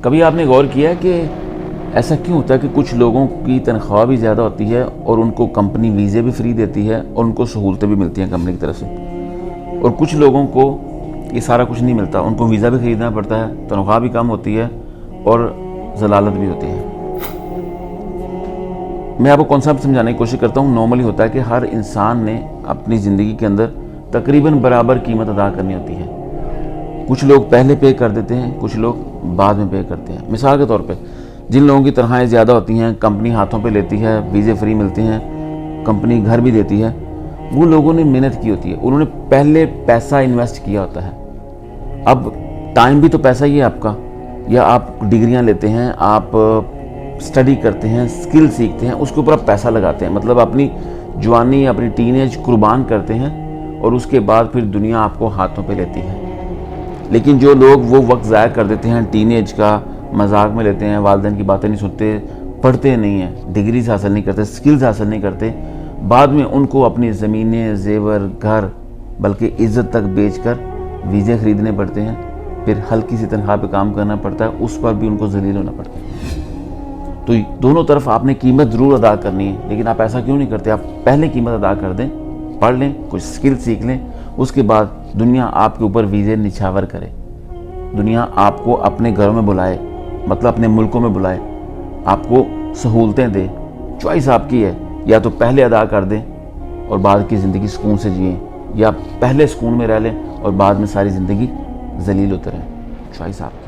कभी आपने गौर किया है कि ऐसा क्यों होता है कि कुछ लोगों की तनख्वाह भी ज़्यादा होती है और उनको कंपनी वीज़े भी फ्री देती है और उनको सहूलतें भी मिलती हैं कंपनी की तरफ से, और कुछ लोगों को ये सारा कुछ नहीं मिलता, उनको वीज़ा भी ख़रीदना पड़ता है, तनख्वाह भी कम होती है और ज़लालत भी होती है। मैं आपको कॉन्सेप्ट समझाने की कोशिश करता हूँ। नॉर्मली होता है कि हर इंसान ने अपनी ज़िंदगी के अंदर तकरीबन बराबर कीमत अदा करनी होती है। कुछ लोग पहले पे कर देते हैं, कुछ लोग बाद में पे करते हैं। मिसाल के तौर पे जिन लोगों की तनख्वाहें ज़्यादा होती हैं, कंपनी हाथों पे लेती है, वीज़े फ्री मिलते हैं, कंपनी घर भी देती है, वो लोगों ने मेहनत की होती है, उन्होंने पहले पैसा इन्वेस्ट किया होता है। अब टाइम भी तो पैसा ही है आपका, या आप डिग्रियां लेते हैं, आप स्टडी करते हैं, स्किल सीखते हैं, उसके ऊपर आप पैसा लगाते हैं, मतलब अपनी जवानी, अपनी टीनेज कुर्बान करते हैं और उसके बाद फिर दुनिया आपको हाथों पे लेती है। लेकिन जो लोग वो वक्त ज़ाया कर देते हैं, टीनेज का मजाक में लेते हैं, वालिदैन की बातें नहीं सुनते, पढ़ते नहीं हैं, डिग्रीज हासिल नहीं करते, स्किल्स हासिल नहीं करते, बाद में उनको अपनी ज़मीनें, जेवर, घर, बल्कि इज़्ज़त तक बेचकर वीज़े ख़रीदने पड़ते हैं, फिर हल्की सी तनख्वाह पे काम करना पड़ता है, उस पर भी उनको ज़लील होना पड़ता है। तो दोनों तरफ आपने कीमत ज़रूर अदा करनी है, लेकिन आप ऐसा क्यों नहीं करते? आप पहले कीमत अदा कर दें, पढ़ लें, कुछ स्किल सीख लें, उसके बाद दुनिया आपके ऊपर वीज़े निछावर करे, दुनिया आपको अपने घरों में बुलाए, मतलब अपने मुल्कों में बुलाए, आपको सहूलतें दे। चॉइस आपकी है, या तो पहले अदा कर दें और बाद की ज़िंदगी सुकून से जिएं, या पहले सुकून में रह लें और बाद में सारी ज़िंदगी ज़लील होते रहें। चॉइस आपकी।